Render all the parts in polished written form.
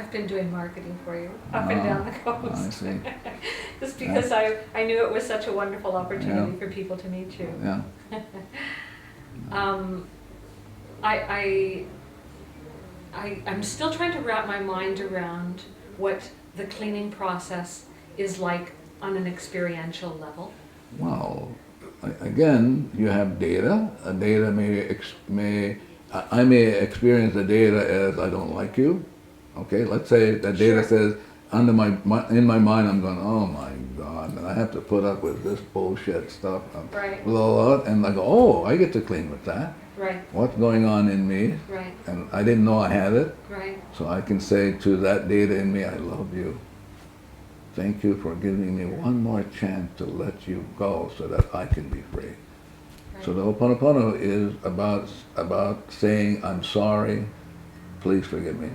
I've been doing marketing for you up and down the coast. I see. Just because I knew it was such a wonderful opportunity Yeah. for people to meet you. Yeah. I'm still trying to wrap my mind around what the cleaning process is like on an experiential level. Well, again, you have data. Data I may experience the data as I don't like you. Okay, let's say that data Sure. says in my mind I'm going, oh my God, and I have to put up with this bullshit stuff. Right. Blah, blah, blah, and I go, oh, I get to clean with that. Right. What's going on in me? Right. And I didn't know I had it. Right. So I can say to that data in me, I love you. Thank you for giving me one more chance to let you go so that I can be free. Right. So the Ho'oponopono is about saying, I'm sorry, please forgive me.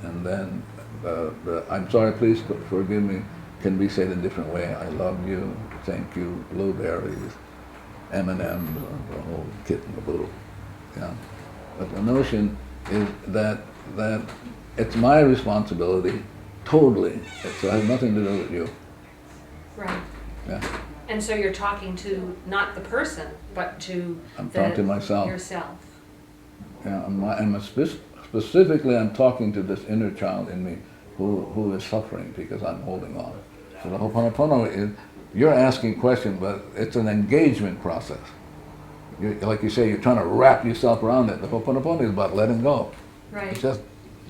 And then the I'm sorry, please forgive me can be said in a different way. I love you, thank you, blueberries, M&Ms, the whole kit and caboodle. Yeah. But the notion is that it's my responsibility, totally. It has nothing to do with you. Right. Yeah. And so you're talking to not the person, but to I'm talking to myself. yourself. Yeah, specifically I'm talking to this inner child in me who is suffering because I'm holding on. So the Ho'oponopono is, you're asking questions, but it's an engagement process. Like you say, you're trying to wrap yourself around it. The Ho'oponopono is about letting go. Right. It's just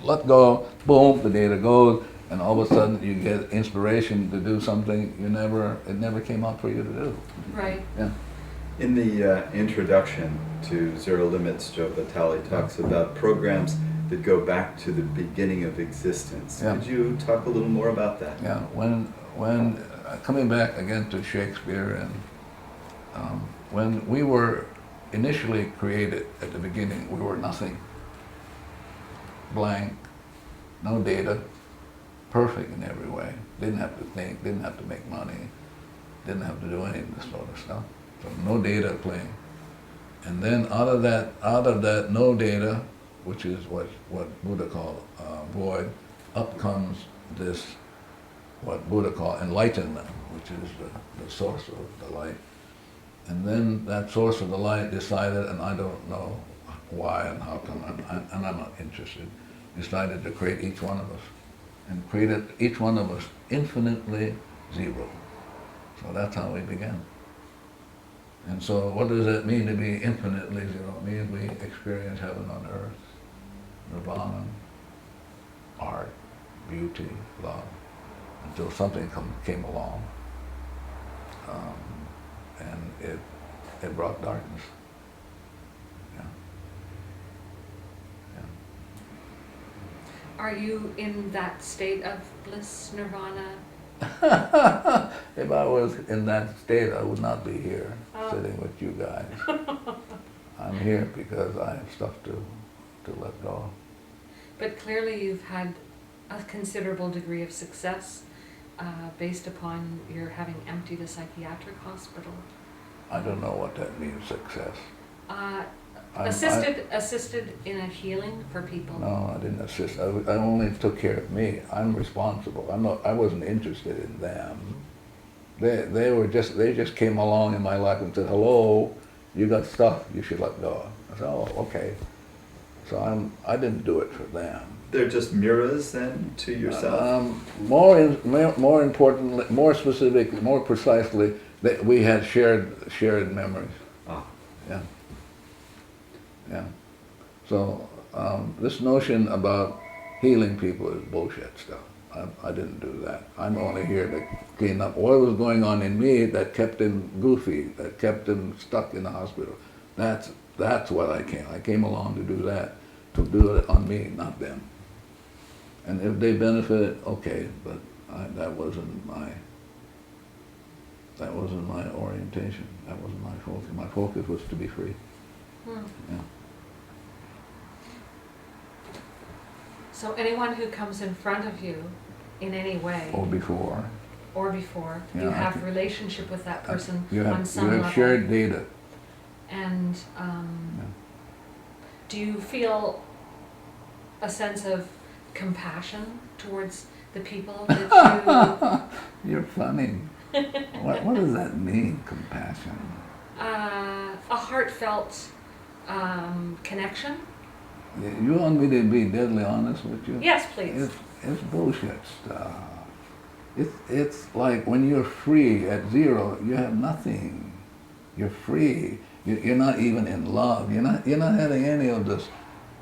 let go, boom, the data goes, and all of a sudden you get inspiration to do something it never came out for you to do. Right. Yeah. In the introduction to Zero Limits, Joe Vitale talks about programs that go back to the beginning of existence. Yeah. Could you talk a little more about that? Yeah, when coming back again to Shakespeare, and when we were initially created at the beginning, we were nothing, blank, no data, perfect in every way. Didn't have to think, didn't have to make money, didn't have to do any of this sort of stuff. So no data playing. And then out of that no data, which is what Buddha called void, up comes this, what Buddha called enlightenment, which is the source of the light. And then that source of the light decided, and I don't know why and how come, and I'm not interested, decided to create each one of us, and created each one of us infinitely zero. So that's how we began. And so what does it mean to be infinitely zero? It means we experience heaven on earth, nirvana, art, beauty, love, until something came along, and it brought darkness. Yeah. Yeah. Are you in that state of bliss, nirvana? If I was in that state, I would not be here sitting with you guys. I'm here because I have stuff to let go. But clearly you've had a considerable degree of success based upon your having emptied a psychiatric hospital. I don't know what that means, success. Assisted in a healing for people. No, I didn't assist. I only took care of me. I'm responsible. I wasn't interested in them. They just came along in my life and said, hello, you got stuff you should let go of. I said, oh, okay. So I didn't do it for them. They're just mirrors then to yourself? More importantly, more specifically, more precisely, that we had shared memories. Ah. Yeah. Yeah. So this notion about healing people is bullshit stuff. I didn't do that. I'm only here to clean up what was going on in me that kept him goofy, that kept him stuck in the hospital. That's what I came. I came along to do that, to do it on me, not them. And if they benefit, okay, but that wasn't my orientation. That wasn't my focus. My focus was to be free. Hmm. Yeah. So anyone who comes in front of you in any way, Or before. you Yeah, have relationship with that person You on have some level. shared data. And do you feel a sense of compassion towards the people that You're funny. What does that mean, compassion? a heartfelt connection? You want me to be deadly honest with you? Yes, please. It's bullshit stuff. It's like when you're free at zero, you have nothing. You're free. You're not even in love. You're not having any of this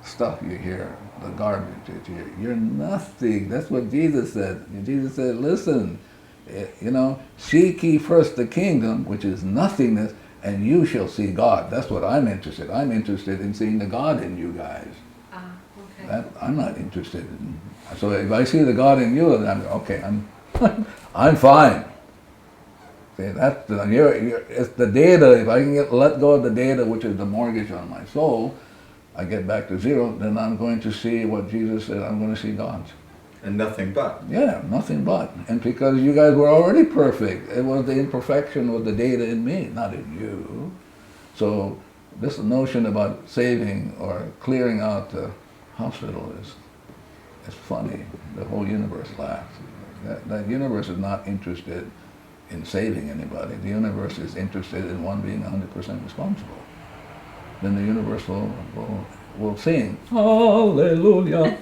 stuff you hear, the garbage that you hear. You're nothing. That's what Jesus said. Jesus said, listen, seek ye first the kingdom, which is nothingness, and you shall see God. That's what I'm interested. I'm interested in seeing the God in you guys. Okay. That I'm not interested in. So if I see the God in you, then I'm fine. See, it's the data. If I can let go of the data, which is the mortgage on my soul, I get back to zero. Then I'm going to see what Jesus said. I'm going to see God. And nothing but. Yeah, nothing but. And because you guys were already perfect, it was the imperfection of the data in me, not in you. So this notion about saving or clearing out the hospital is funny. The whole universe laughs. That universe is not interested in saving anybody. The universe is interested in one being 100% responsible. Then the universe will sing, Hallelujah.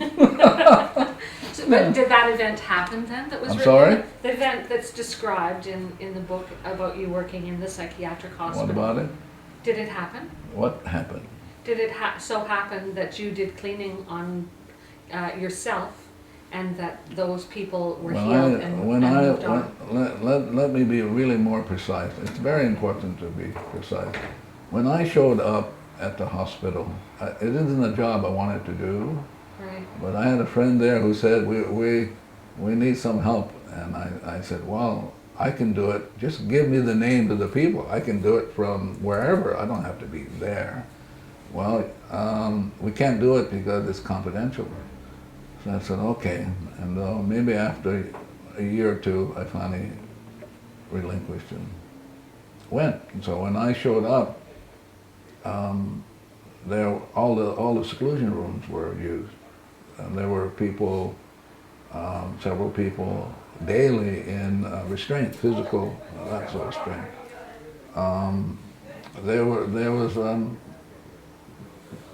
But did that event happen then? That was I'm written sorry? in the event that's described in the book about you working in the psychiatric hospital. What about it? Did it happen? What happened? Did it so happen that you did cleaning on yourself, and that those people were healed and moved on? Let me be really more precise. It's very important to be precise. When I showed up at the hospital, it isn't a job I wanted to do. Right. But I had a friend there who said, we need some help. And I said, well, I can do it. Just give me the names of the people. I can do it from wherever. I don't have to be there. Well, we can't do it because it's confidential. So I said, okay. And maybe after a year or two, I finally relinquished and went. And so when I showed up, all the seclusion rooms were used. And there were people, several people daily in restraint, physical, that sort of restraint. There was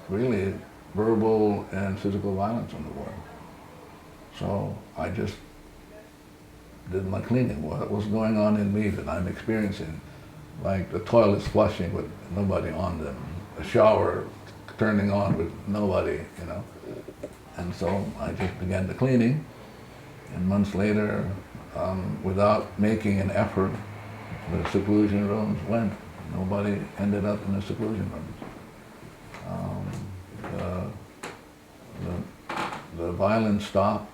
really verbal and physical violence in the world. So I just did my cleaning. What was going on in me that I'm experiencing? Like the toilets flushing with nobody on them, a shower turning on with nobody, And so I just began the cleaning, and months later, without making an effort, the seclusion rooms went. Nobody ended up in the seclusion rooms. The violence stopped.